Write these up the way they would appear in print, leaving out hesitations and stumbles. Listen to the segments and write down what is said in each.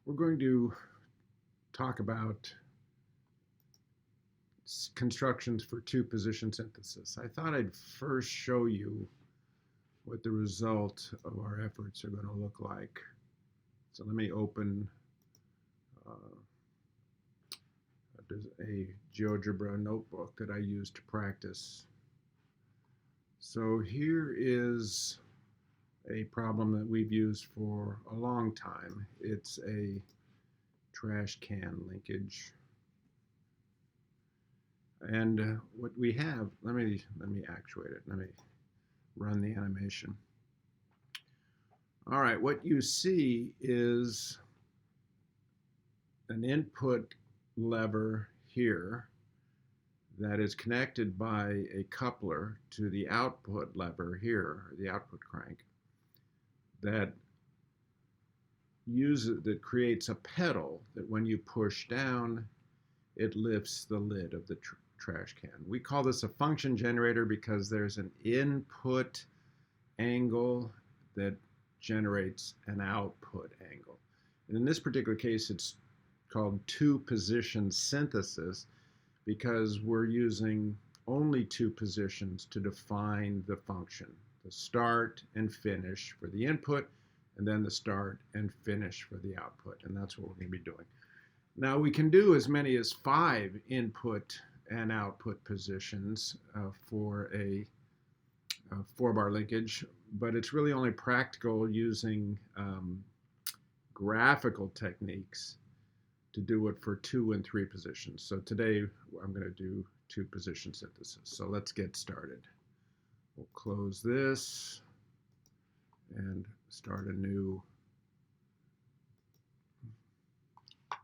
We're going to talk about constructions for two-position synthesis. I thought I'd first show you what the result of our efforts are going to look like. So let me open a Geogebra notebook that I use to practice. So here is a problem that we've used for a long time. It's a Trashcan linkage. And what we have, let me actuate it. Let me run the animation. All right, what you see is an input lever here that is connected by a coupler to the output lever here, or the output crank, that creates a pedal that when you push down, it lifts the lid of the trash can. We call this a function generator because there's an input angle that generates an output angle. And in this particular case, it's called two-position synthesis because we're using only two positions to define the function, the start and finish for the input, and then the start and finish for the output. And that's what we're going to be doing. Now we can do as many as 5 input and output positions for a 4-bar linkage, but it's really only practical using graphical techniques to do it for 2 and 3 positions. So today I'm going to do 2-position synthesis. So let's get started. We'll close this and start a new.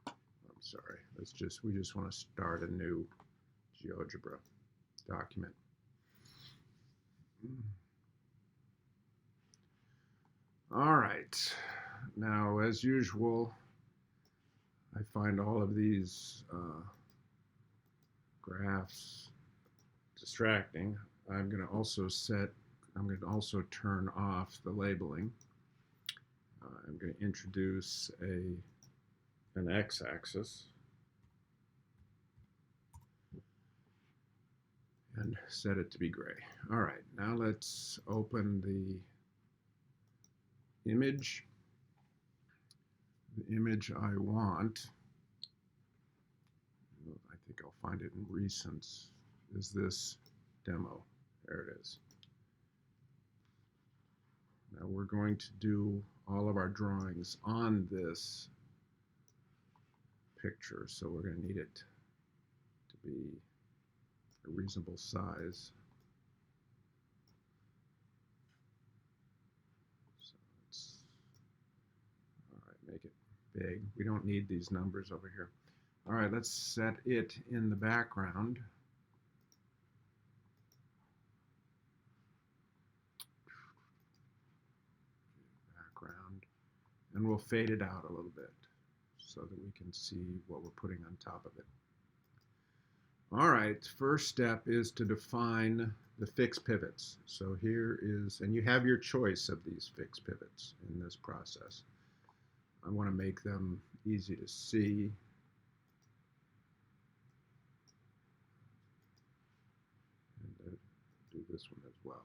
I'm sorry. We just want to start a new Geogebra document. All right. Now, as usual, I find all of these graphs distracting. I'm going to also turn off the labeling. I'm going to introduce an x-axis and set it to be gray. All right, now let's open the image. The image I want, I think I'll find it in recents, is this demo. There it is. Now we're going to do all of our drawings on this picture, so we're going to need it to be a reasonable size. So let's, all right, make it big. We don't need these numbers over here. All right, let's set it in the background. And we'll fade it out a little bit so that we can see what we're putting on top of it. All right, first step is to define the fixed pivots. So here is, and you have your choice of these fixed pivots in this process. I want to make them easy to see. And do this one as well.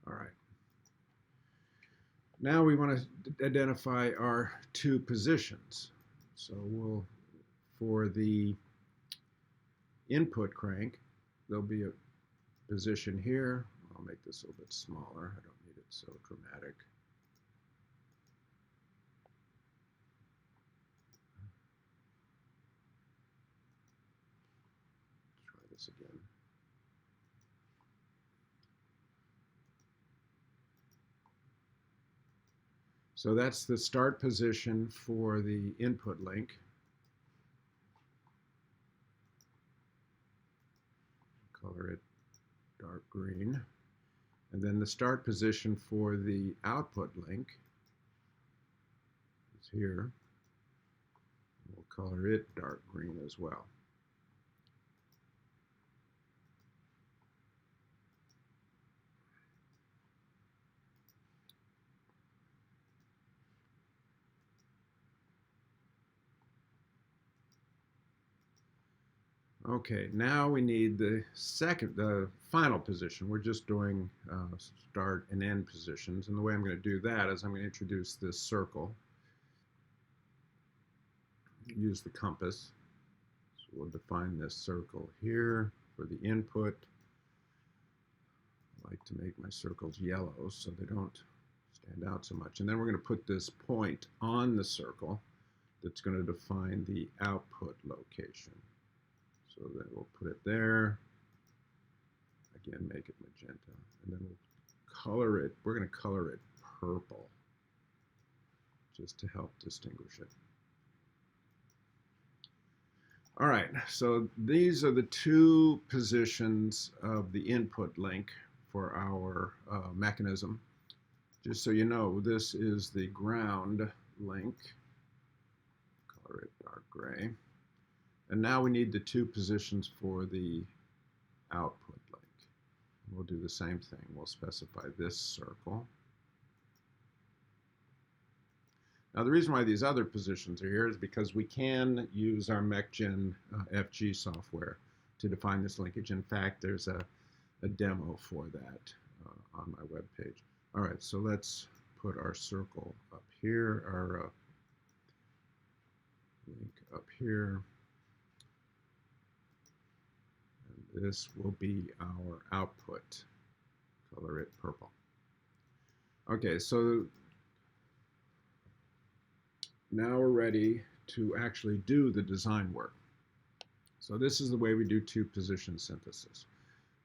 All right. Now we want to identify our 2 positions. So for the input crank, there'll be a position here. I'll make this a little bit smaller. I don't need it so dramatic. Try this again. So that's the start position for the input link. Color it dark green. And then the start position for the output link is here. We'll color it dark green as well. Okay, now we need the final position. We're just doing start and end positions. And the way I'm going to do that is I'm going to introduce this circle. Use the compass. So we'll define this circle here for the input. I like to make my circles yellow so they don't stand out so much. And then we're going to put this point on the circle that's going to define the output location. So then we'll put it there. Again, make it magenta. And then we'll color it. We're going to color it purple just to help distinguish it. All right, so these are the two positions of the input link for our mechanism. Just so you know, this is the ground link. Color it dark gray. And now we need the two positions for the output link. We'll do the same thing. We'll specify this circle. Now the reason why these other positions are here is because we can use our MechGen FG software to define this linkage. In fact, there's a demo for that on my webpage. All right, so let's put our circle up here, our link up here. And this will be our output. Color it purple. Okay, so now we're ready to actually do the design work. So this is the way we do two-position synthesis.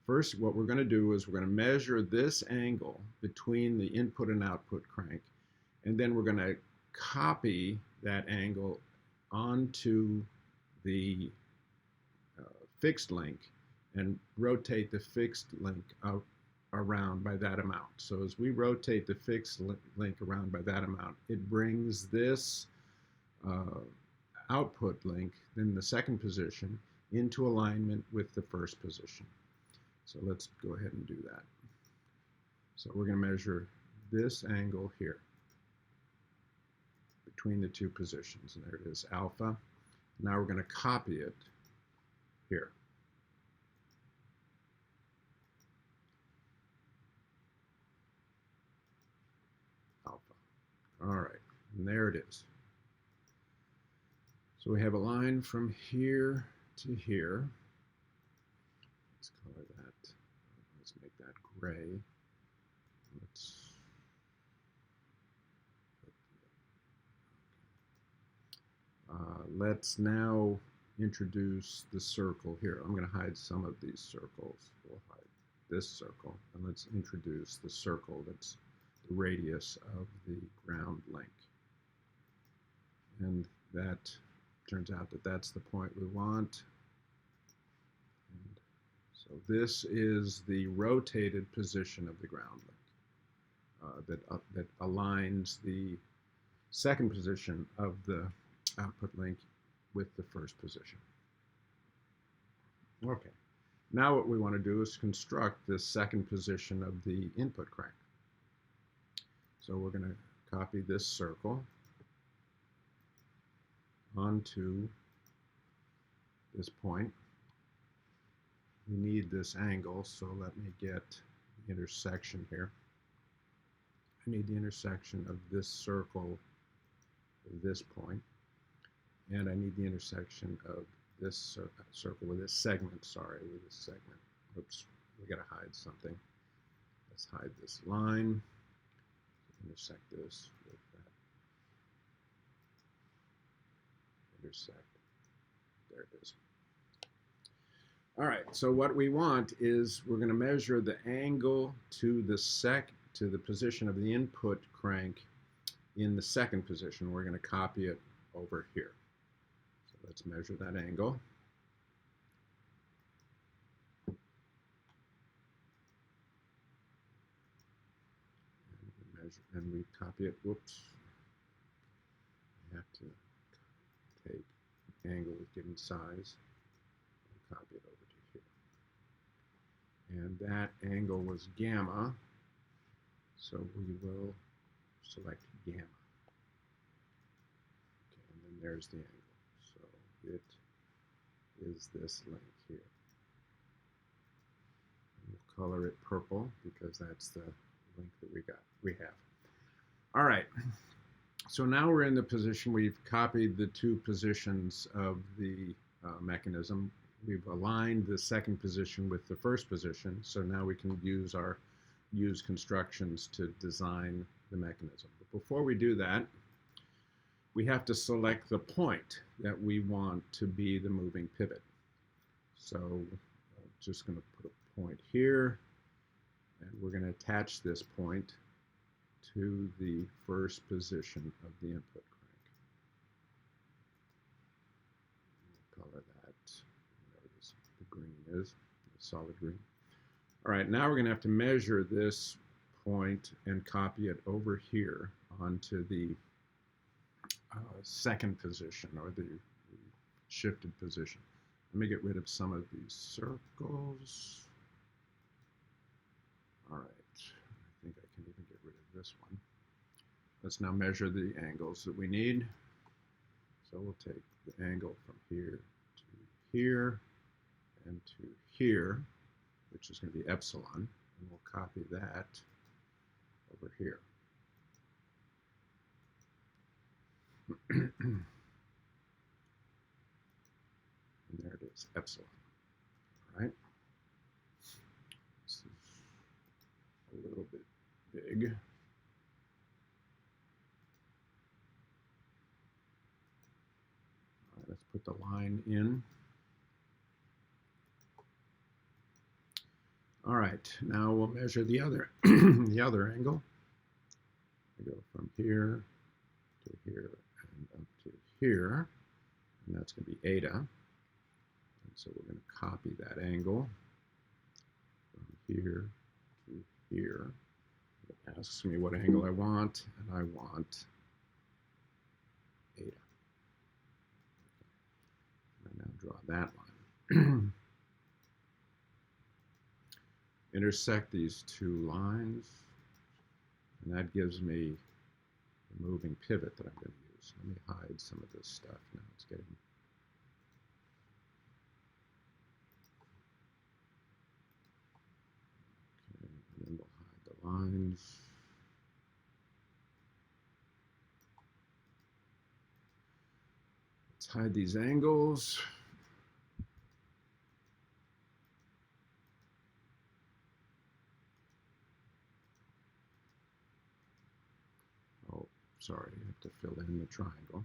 First, what we're going to do is we're going to measure this angle between the input and output crank, and then we're going to copy that angle onto the fixed link and rotate the fixed link out around by that amount. So as we rotate the fixed link around by that amount, it brings this output link, then the second position, into alignment with the first position. So let's go ahead and do that. So we're going to measure this angle here between the two positions. And there it is, alpha. Now we're going to copy it here. Alpha. All right, and there it is. So we have a line from here to here. Let's color that. Let's make that gray. Let's now introduce the circle here. I'm going to hide some of these circles. We'll hide this circle, and let's introduce the circle that's the radius of the ground link. And that turns out that that's the point we want. And so this is the rotated position of the ground link that aligns the second position of the output link with the first position. Okay, now what we want to do is construct this second position of the input crank. So we're going to copy this circle onto this point. We need this angle, so let me get the intersection here. I need the intersection of this circle with this point, and I need the intersection of this circle with this segment, with this segment. Oops, we gotta hide something. Let's hide this line, intersect this with that. Intersect, there it is. All right, so what we want is we're gonna measure the angle to the position of the input crank in the second position. We're gonna copy it over here. So let's measure that angle. And we copy it. Whoops. I have to take the angle with given size and copy it over to here. And that angle was gamma, so we will select gamma. Okay, and then there's the angle. So it is this link here. We'll color it purple because that's the link that we have. All right. So now we're in the position, we've copied the two positions of the mechanism. We've aligned the second position with the first position, so now we can use constructions to design the mechanism. But before we do that, we have to select the point that we want to be the moving pivot. So I'm just going to put a point here, and we're going to attach this point to the first position of the input crank. We'll color that, notice the green is, the solid green. All right, now we're going to have to measure this point and copy it over here onto the second position, or the shifted position. Let me get rid of some of these circles. All right. I think I can even get rid of this one. Let's now measure the angles that we need. So we'll take the angle from here to here and to here, which is going to be epsilon, and we'll copy that over here. And there it is, epsilon. All right. This is a little bit big. All right, let's put the line in. All right, now we'll measure the other the other angle. We go from here to here and up to here, and that's going to be eta. And so we're going to copy that angle from here to here. It asks me what angle I want, and I want eta. I now draw that line. Intersect these two lines, and that gives me the moving pivot that I'm going to use. Let me hide some of this stuff now. It's getting okay, and then we'll hide the lines. Let's hide these angles. Sorry, you have to fill in the triangle.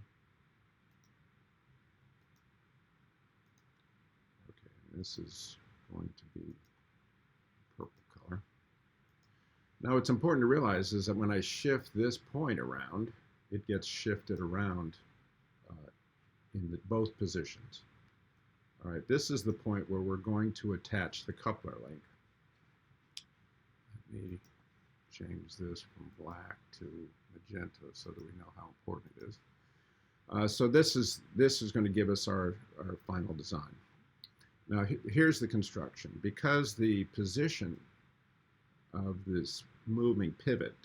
Okay, this is going to be purple color. Now what's important to realize is that when I shift this point around, it gets shifted around in both positions. All right, this is the point where we're going to attach the coupler link. Let me change this from black to magenta so that we know how important it is. So this is going to give us our final design. Now here's the construction. Because the position of this moving pivot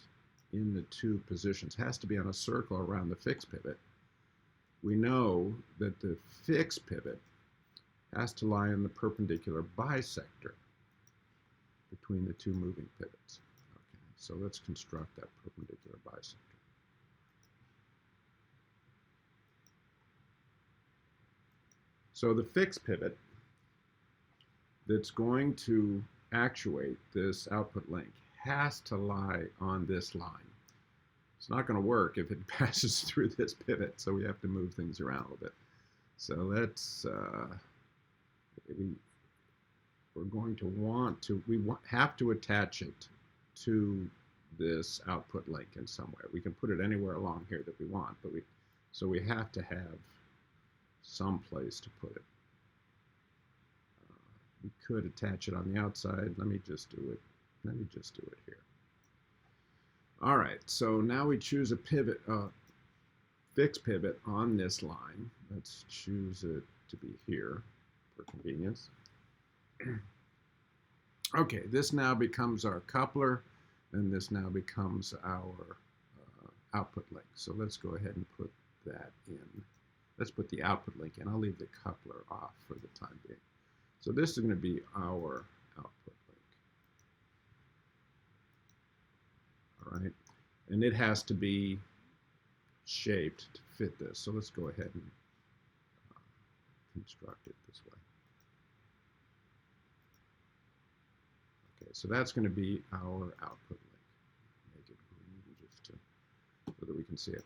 in the two positions has to be on a circle around the fixed pivot, we know that the fixed pivot has to lie in the perpendicular bisector between the two moving pivots. So let's construct that perpendicular bisector. So the fixed pivot that's going to actuate this output link has to lie on this line. It's not going to work if it passes through this pivot, so we have to move things around a little bit. So let's, we're going to want to, have to attach it to this output link in some way. We can put it anywhere along here that we want, but so we have to have some place to put it. We could attach it on the outside. Let me just do it. Let me just do it here. All right, so now we choose a pivot, fixed pivot on this line. Let's choose it to be here for convenience. Okay, this now becomes our coupler, and this now becomes our output link. So let's go ahead and put that in. let's put the output link in. I'll leave the coupler off for the time being. So this is going to be our output link. All right, and it has to be shaped to fit this. So let's go ahead and construct it this way. Okay, so that's going to be our output link. Make it green just so that we can see it.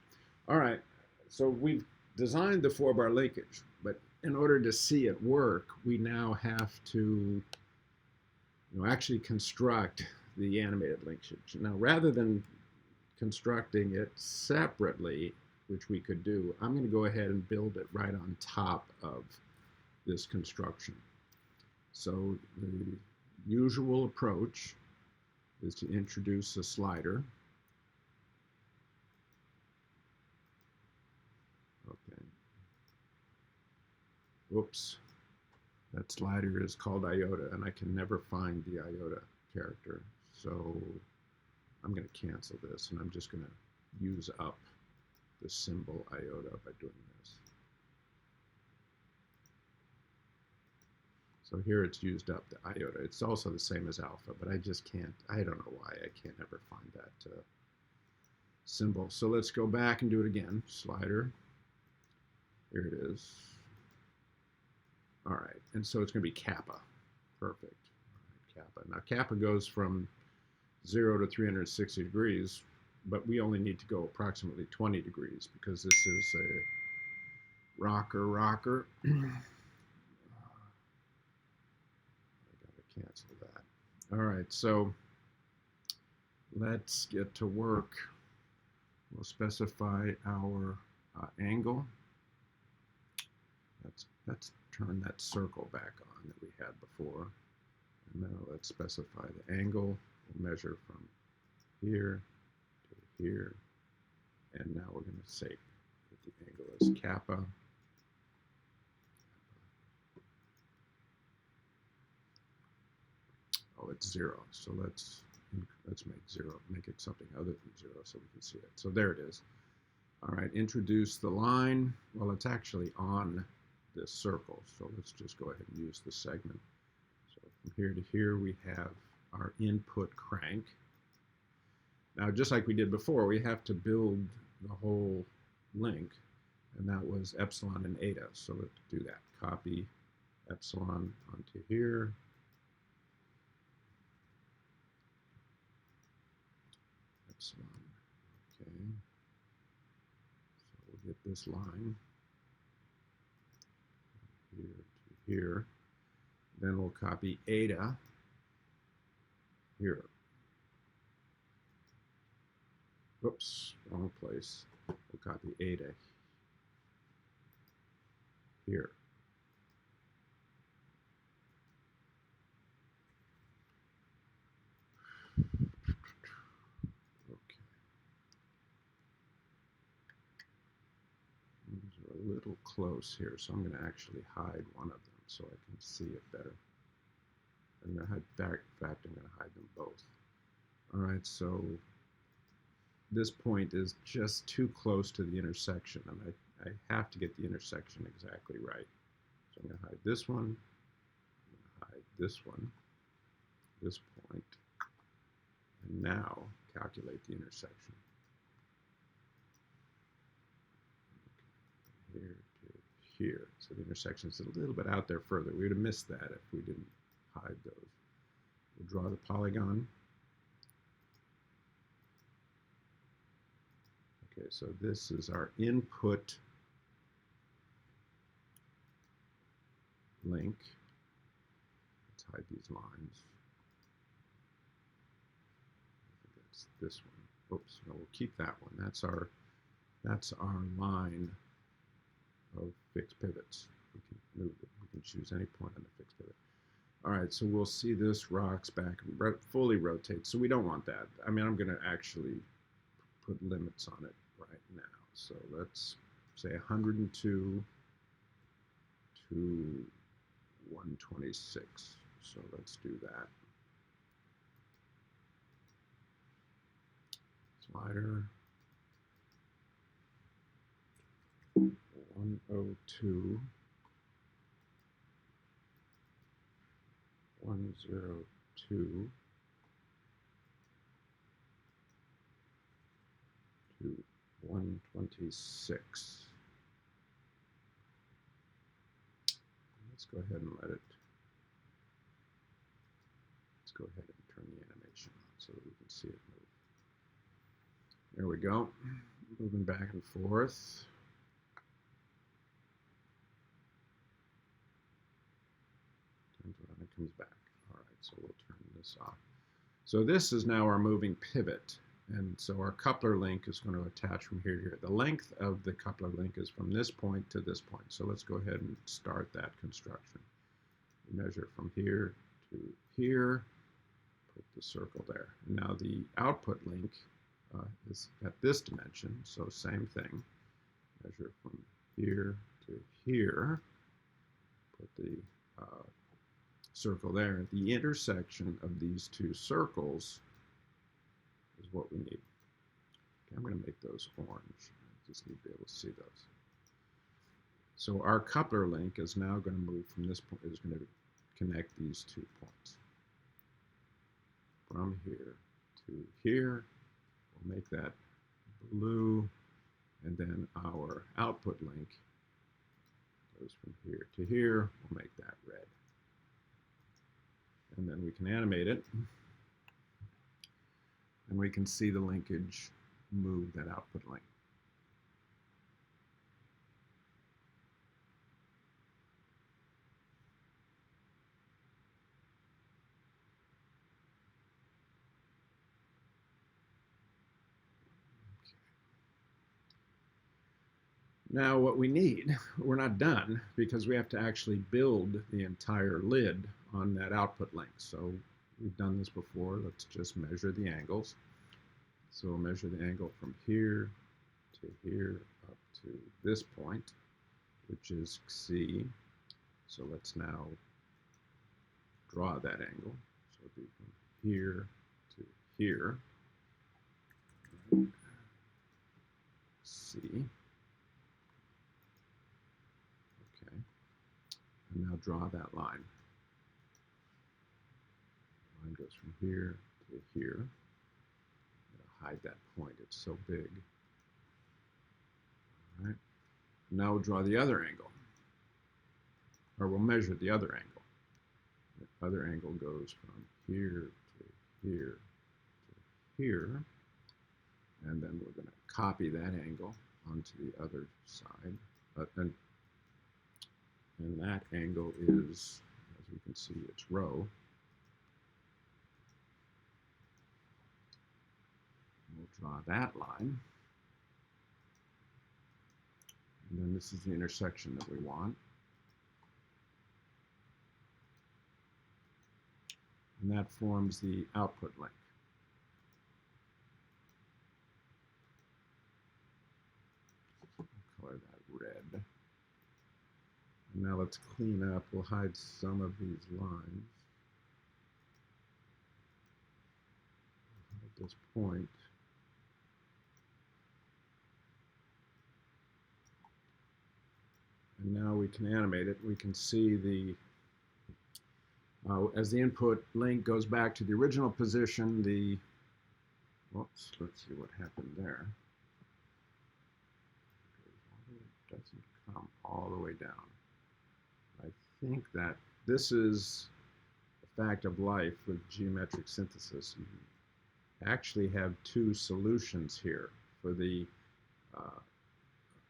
All right, so we've designed the 4-bar linkage, but in order to see it work, we now have to actually construct the animated linkage. Now, rather than constructing it separately, which we could do, I'm going to go ahead and build it right on top of this construction. So the usual approach is to introduce a slider. Okay. Whoops. That slider is called iota, and I can never find the iota character. So I'm going to cancel this, and I'm just going to use up the symbol iota by doing this. So here it's used up the iota. It's also the same as alpha, but I just can't, I don't know why, I can't ever find that symbol. So let's go back and do it again. Slider. Here it is. All right, and so it's going to be kappa. Perfect. All right, kappa. Now kappa goes from 0 to 360 degrees, but we only need to go approximately 20 degrees because this is a rocker. I gotta cancel that. All right, so let's get to work. We'll specify our angle. Let's turn that circle back on that we had before. And now let's specify the angle. We'll measure from here to here. And now we're going to say that the angle is kappa. Oh, it's 0. So let's make 0, make it something other than 0 so we can see it. So there it is. All right, introduce the line. Well, it's actually on this circle, so let's just go ahead and use the segment. So from here to here we have our input crank. Now, just like we did before, we have to build the whole link, and that was epsilon and eta. So let's do that. Copy epsilon onto here. Epsilon. Okay. So we'll get this line here to here. Then we'll copy eta here. Oops, wrong place. We'll copy eta here. Okay. These are a little close here, so I'm going to actually hide one of them so I can see it better. I'm going to hide, in fact, I'm going to hide them both. All right, so this point is just too close to the intersection, and I have to get the intersection exactly right. So I'm going to hide this one, I'm going to hide this one, this point, and now calculate the intersection. Okay. Here to here. So the intersection is a little bit out there further. We would have missed that if we didn't hide those. We'll draw the polygon. Okay, so this is our input link. Let's hide these lines. I think that's this one. Oops, no, we'll keep that one. That's our line of fixed pivots. We can move it. We can choose any point on the fixed pivot. All right, so we'll see this rocks back and fully rotate. So we don't want that. I mean, I'm going to actually put limits on it right now. So let's say 102 to 126. So let's do that. Slider. 102, 102 to 126. Let's go ahead and let it. Let's go ahead and turn the animation on so that we can see it move. There we go. Moving back and forth. Turns around and comes back. All right, so we'll turn this off. So this is now our moving pivot. And so our coupler link is going to attach from here to here. The length of the coupler link is from this point to this point. So let's go ahead and start that construction. We measure from here to here, put the circle there. Now the output link is at this dimension, so same thing. Measure from here to here, put the circle there. The intersection of these two circles is what we need. Okay, I'm going to make those orange. I just need to be able to see those. So our coupler link is now going to move from this point, is going to connect these 2 points. From here to here, we'll make that blue, and then our output link goes from here to here, we'll make that red. And then we can animate it, and we can see the linkage move that output link. Now what we need, we're not done because we have to actually build the entire lid on that output link. So we've done this before. Let's just measure the angles. So we'll measure the angle from here to here up to this point, which is C. So let's now draw that angle. So it'll be from here to here. C. And now draw that line. The line goes from here to here. I'm going to hide that point, it's so big. All right. Now we'll draw the other angle. Or we'll measure the other angle. The other angle goes from here to here to here. And then we're going to copy that angle onto the other side. And that angle is, as you can see, it's rho. We'll draw that line. And then this is the intersection that we want. And that forms the output link. I'll color that red. Now let's clean up. We'll hide some of these lines. At this point. And now we can animate it. We can see the, as the input link goes back to the original position, the, whoops, let's see what happened there. It doesn't come all the way down. I think that this is a fact of life with geometric synthesis. You actually have 2 solutions here for the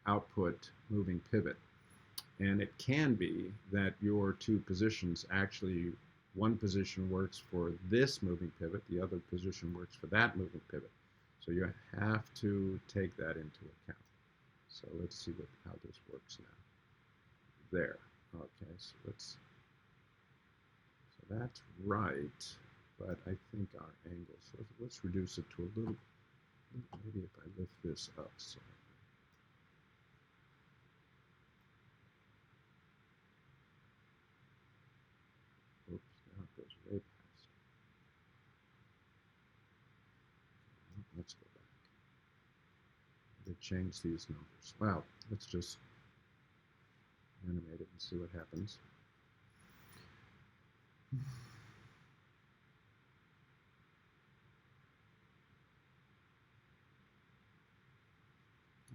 output moving pivot. And it can be that your 2 positions actually, one position works for this moving pivot, the other position works for that moving pivot. So you have to take that into account. So let's see how this works now. There. Okay, so that's right, but I think our angle, so let's reduce it to a little, maybe if I lift this up, so. Oops, now it goes way past. Let's go back. They changed these numbers. Well, let's just animate it and see what happens.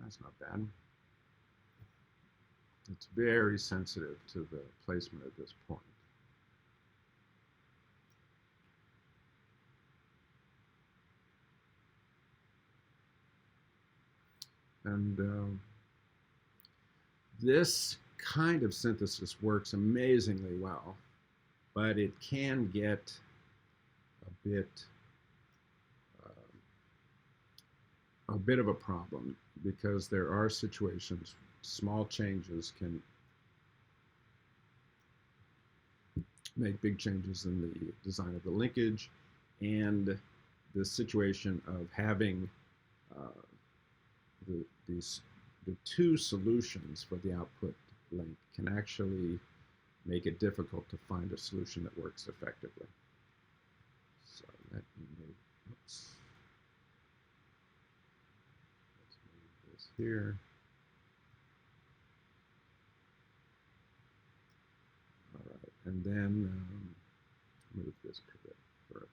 That's not bad. It's very sensitive to the placement at this point. And this kind of synthesis works amazingly well, but it can get a bit of a problem because there are situations, small changes can make big changes in the design of the linkage, and the situation of having uh, the two solutions for the output link can actually make it difficult to find a solution that works effectively. So let me move, oops. Let's move this here. All right, and then move this pivot further up.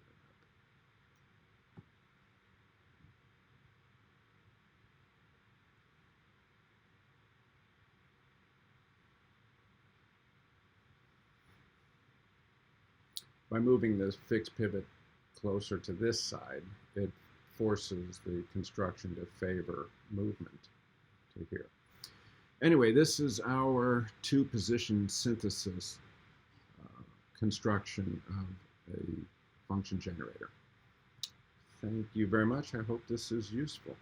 By moving this fixed pivot closer to this side, it forces the construction to favor movement to here. Anyway, this is our two-position synthesis construction of a function generator. Thank you very much. I hope this is useful.